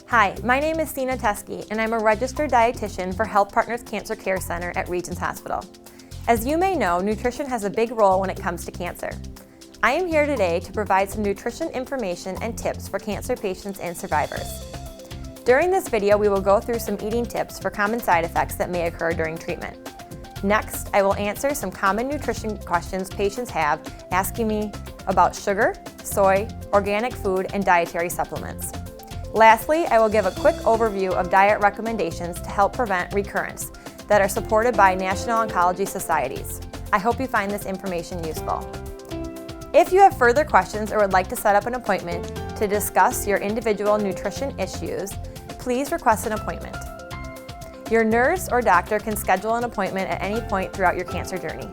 Hi, my name is Sina Teske, and I'm a registered dietitian for Health Partners Cancer Care Center at Regents Hospital. As you may know, nutrition has a big role when it comes to cancer. I am here today to provide some nutrition information and tips for cancer patients and survivors. During this video, we will go through some eating tips for common side effects that may occur during treatment. Next, I will answer some common nutrition questions patients have asking me about sugar, soy, organic food, and dietary supplements. Lastly, I will give a quick overview of diet recommendations to help prevent recurrence that are supported by National Oncology Societies. I hope you find this information useful. If you have further questions or would like to set up an appointment to discuss your individual nutrition issues, please request an appointment. Your nurse or doctor can schedule an appointment at any point throughout your cancer journey.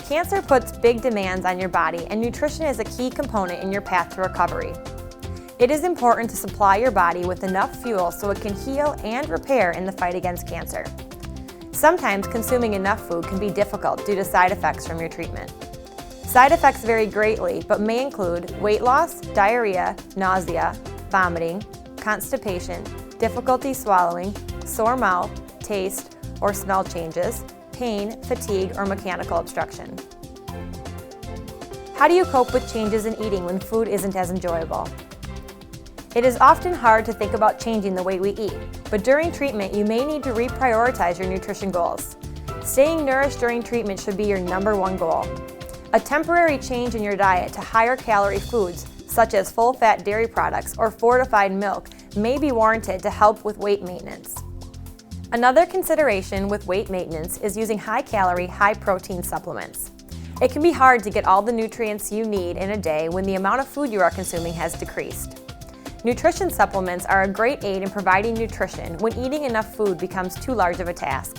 Cancer puts big demands on your body, and nutrition is a key component in your path to recovery. It is important to supply your body with enough fuel so it can heal and repair in the fight against cancer. Sometimes consuming enough food can be difficult due to side effects from your treatment. Side effects vary greatly, but may include weight loss, diarrhea, nausea, vomiting, constipation, difficulty swallowing, sore mouth, taste or smell changes, pain, fatigue, or mechanical obstruction. How do you cope with changes in eating when food isn't as enjoyable? It is often hard to think about changing the way we eat, but during treatment you may need to reprioritize your nutrition goals. Staying nourished during treatment should be your #1 goal. A temporary change in your diet to higher calorie foods, such as full-fat dairy products or fortified milk, may be warranted to help with weight maintenance. Another consideration with weight maintenance is using high-calorie, high-protein supplements. It can be hard to get all the nutrients you need in a day when the amount of food you are consuming has decreased. Nutrition supplements are a great aid in providing nutrition when eating enough food becomes too large of a task.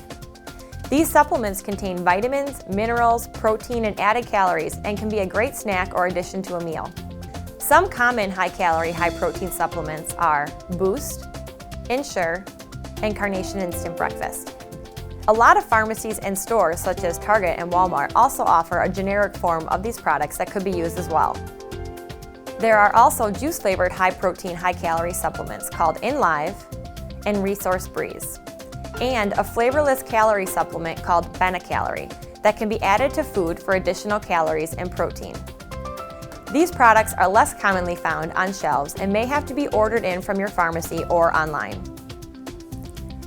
These supplements contain vitamins, minerals, protein, and added calories and can be a great snack or addition to a meal. Some common high-calorie, high-protein supplements are Boost, Ensure, and Carnation Instant Breakfast. A lot of pharmacies and stores such as Target and Walmart also offer a generic form of these products that could be used as well. There are also juice-flavored high-protein, high-calorie supplements called InLive and Resource Breeze, and a flavorless calorie supplement called Benacalorie that can be added to food for additional calories and protein. These products are less commonly found on shelves and may have to be ordered in from your pharmacy or online.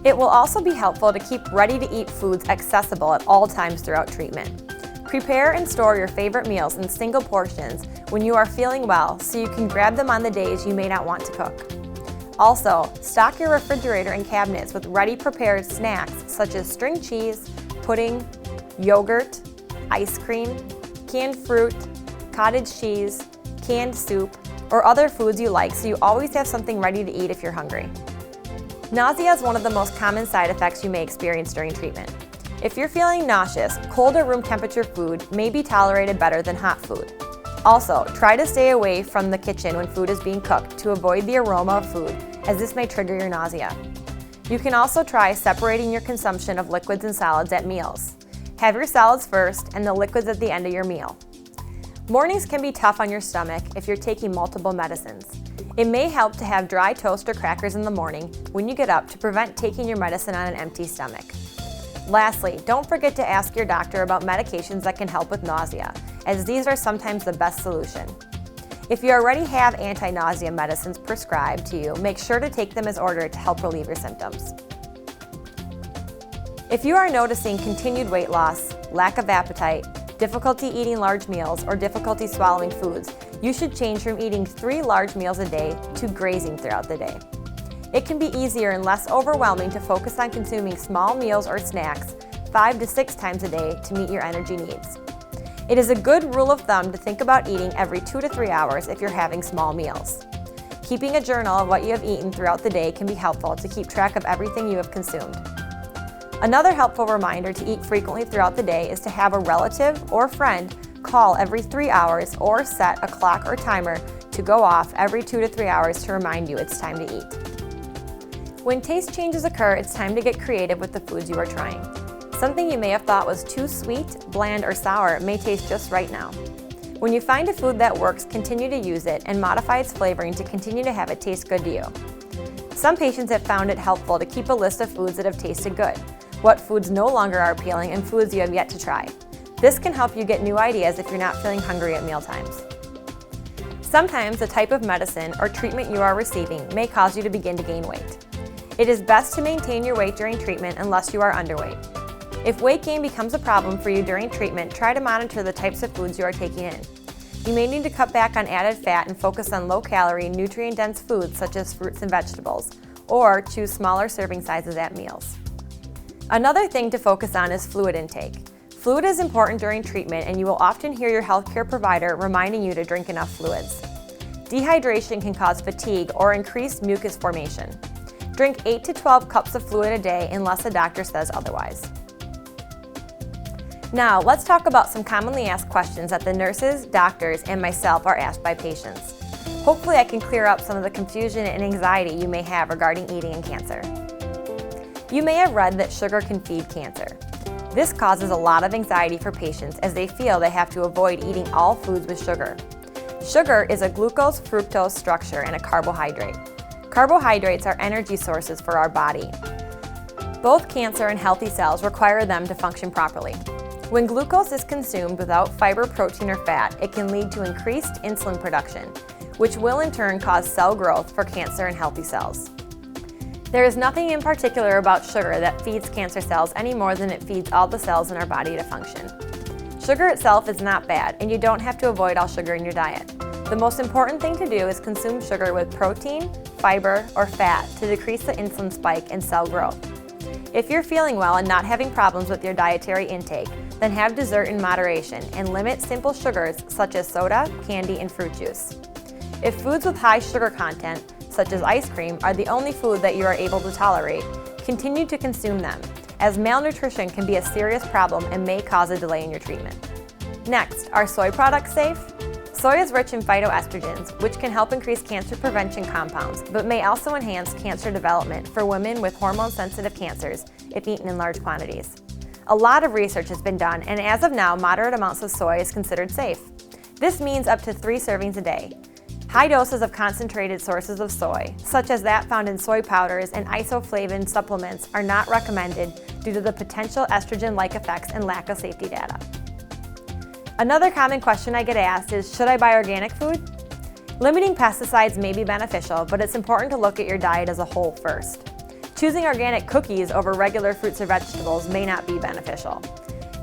It will also be helpful to keep ready-to-eat foods accessible at all times throughout treatment. Prepare and store your favorite meals in single portions when you are feeling well so you can grab them on the days you may not want to cook. Also, stock your refrigerator and cabinets with ready-prepared snacks such as string cheese, pudding, yogurt, ice cream, canned fruit, cottage cheese, canned soup, or other foods you like so you always have something ready to eat if you're hungry. Nausea is one of the most common side effects you may experience during treatment. If you're feeling nauseous, cold or room temperature food may be tolerated better than hot food. Also, try to stay away from the kitchen when food is being cooked to avoid the aroma of food, as this may trigger your nausea. You can also try separating your consumption of liquids and solids at meals. Have your solids first and the liquids at the end of your meal. Mornings can be tough on your stomach if you're taking multiple medicines. It may help to have dry toast or crackers in the morning when you get up to prevent taking your medicine on an empty stomach. Lastly, don't forget to ask your doctor about medications that can help with nausea, as these are sometimes the best solution. If you already have anti-nausea medicines prescribed to you, make sure to take them as ordered to help relieve your symptoms. If you are noticing continued weight loss, lack of appetite, difficulty eating large meals, or difficulty swallowing foods, you should change from eating 3 large meals a day to grazing throughout the day. It can be easier and less overwhelming to focus on consuming small meals or snacks 5 to 6 times a day to meet your energy needs. It is a good rule of thumb to think about eating every 2 to 3 hours if you're having small meals. Keeping a journal of what you have eaten throughout the day can be helpful to keep track of everything you have consumed. Another helpful reminder to eat frequently throughout the day is to have a relative or friend call every 3 hours or set a clock or timer to go off every 2 to 3 hours to remind you it's time to eat. When taste changes occur, it's time to get creative with the foods you are trying. Something you may have thought was too sweet, bland, or sour may taste just right now. When you find a food that works, continue to use it and modify its flavoring to continue to have it taste good to you. Some patients have found it helpful to keep a list of foods that have tasted good, what foods no longer are appealing, and foods you have yet to try. This can help you get new ideas if you're not feeling hungry at mealtimes. Sometimes the type of medicine or treatment you are receiving may cause you to begin to gain weight. It is best to maintain your weight during treatment unless you are underweight. If weight gain becomes a problem for you during treatment, try to monitor the types of foods you are taking in. You may need to cut back on added fat and focus on low-calorie, nutrient-dense foods such as fruits and vegetables, or choose smaller serving sizes at meals. Another thing to focus on is fluid intake. Fluid is important during treatment, and you will often hear your healthcare provider reminding you to drink enough fluids. Dehydration can cause fatigue or increased mucus formation. Drink 8 to 12 cups of fluid a day unless a doctor says otherwise. Now, let's talk about some commonly asked questions that the nurses, doctors, and myself are asked by patients. Hopefully, I can clear up some of the confusion and anxiety you may have regarding eating and cancer. You may have read that sugar can feed cancer. This causes a lot of anxiety for patients as they feel they have to avoid eating all foods with sugar. Sugar is a glucose-fructose structure and a carbohydrate. Carbohydrates are energy sources for our body. Both cancer and healthy cells require them to function properly. When glucose is consumed without fiber, protein, or fat, it can lead to increased insulin production, which will in turn cause cell growth for cancer and healthy cells. There is nothing in particular about sugar that feeds cancer cells any more than it feeds all the cells in our body to function. Sugar itself is not bad, and you don't have to avoid all sugar in your diet. The most important thing to do is consume sugar with protein, fiber, or fat to decrease the insulin spike and cell growth. If you're feeling well and not having problems with your dietary intake, then have dessert in moderation and limit simple sugars such as soda, candy, and fruit juice. If foods with high sugar content, such as ice cream, are the only food that you are able to tolerate, continue to consume them, as malnutrition can be a serious problem and may cause a delay in your treatment. Next, are soy products safe? Soy is rich in phytoestrogens, which can help increase cancer prevention compounds, but may also enhance cancer development for women with hormone-sensitive cancers if eaten in large quantities. A lot of research has been done, and as of now, moderate amounts of soy is considered safe. This means up to 3 servings a day. High doses of concentrated sources of soy, such as that found in soy powders and isoflavin supplements, are not recommended due to the potential estrogen-like effects and lack of safety data. Another common question I get asked is, should I buy organic food? Limiting pesticides may be beneficial, but it's important to look at your diet as a whole first. Choosing organic cookies over regular fruits or vegetables may not be beneficial.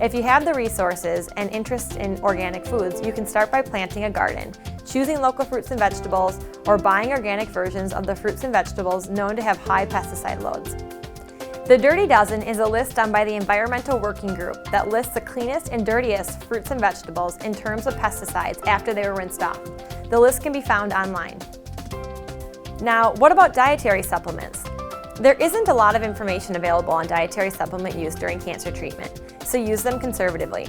If you have the resources and interest in organic foods, you can start by planting a garden, choosing local fruits and vegetables, or buying organic versions of the fruits and vegetables known to have high pesticide loads. The Dirty Dozen is a list done by the Environmental Working Group that lists the cleanest and dirtiest fruits and vegetables in terms of pesticides after they were rinsed off. The list can be found online. Now, what about dietary supplements? There isn't a lot of information available on dietary supplement use during cancer treatment, so use them conservatively.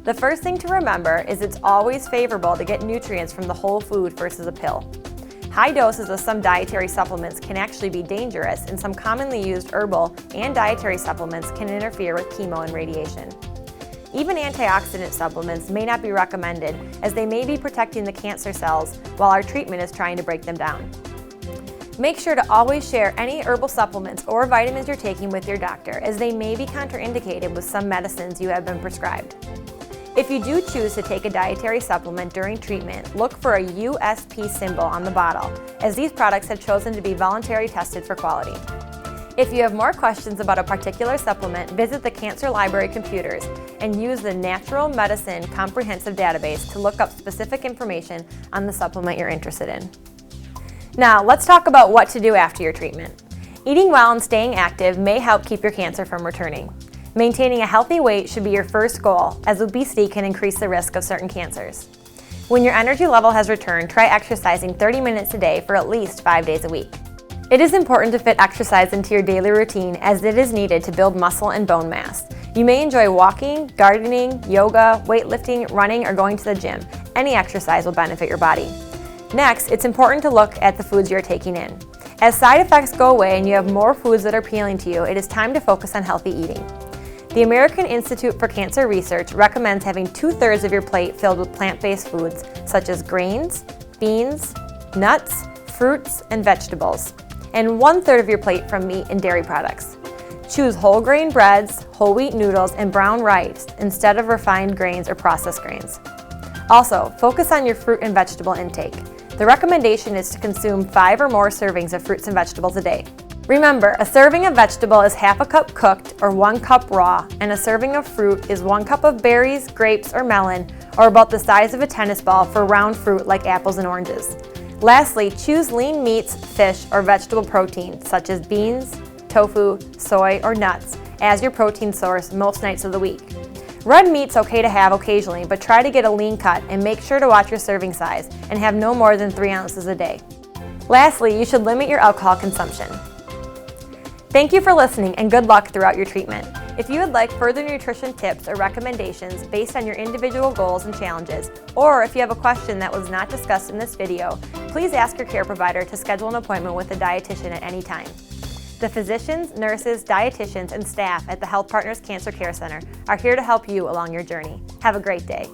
The first thing to remember is it's always favorable to get nutrients from the whole food versus a pill. High doses of some dietary supplements can actually be dangerous, and some commonly used herbal and dietary supplements can interfere with chemo and radiation. Even antioxidant supplements may not be recommended, as they may be protecting the cancer cells while our treatment is trying to break them down. Make sure to always share any herbal supplements or vitamins you're taking with your doctor, as they may be contraindicated with some medicines you have been prescribed. If you do choose to take a dietary supplement during treatment, look for a USP symbol on the bottle, as these products have chosen to be voluntary tested for quality. If you have more questions about a particular supplement, visit the Cancer Library computers and use the Natural Medicine Comprehensive Database to look up specific information on the supplement you're interested in. Now, let's talk about what to do after your treatment. Eating well and staying active may help keep your cancer from returning. Maintaining a healthy weight should be your first goal, as obesity can increase the risk of certain cancers. When your energy level has returned, try exercising 30 minutes a day for at least 5 days a week. It is important to fit exercise into your daily routine, as it is needed to build muscle and bone mass. You may enjoy walking, gardening, yoga, weightlifting, running, or going to the gym. Any exercise will benefit your body. Next, it's important to look at the foods you're taking in. As side effects go away and you have more foods that are appealing to you, it is time to focus on healthy eating. The American Institute for Cancer Research recommends having 2/3 of your plate filled with plant-based foods such as grains, beans, nuts, fruits, and vegetables, and 1/3 of your plate from meat and dairy products. Choose whole grain breads, whole wheat noodles, and brown rice instead of refined grains or processed grains. Also, focus on your fruit and vegetable intake. The recommendation is to consume 5 or more servings of fruits and vegetables a day. Remember, a serving of vegetable is half a cup cooked or 1 cup raw, and a serving of fruit is 1 cup of berries, grapes, or melon, or about the size of a tennis ball for round fruit like apples and oranges. Lastly, choose lean meats, fish, or vegetable protein such as beans, tofu, soy, or nuts as your protein source most nights of the week. Red meat's okay to have occasionally, but try to get a lean cut and make sure to watch your serving size and have no more than 3 ounces a day. Lastly, you should limit your alcohol consumption. Thank you for listening and good luck throughout your treatment. If you would like further nutrition tips or recommendations based on your individual goals and challenges, or if you have a question that was not discussed in this video, please ask your care provider to schedule an appointment with a dietitian at any time. The physicians, nurses, dietitians, and staff at the Health Partners Cancer Care Center are here to help you along your journey. Have a great day.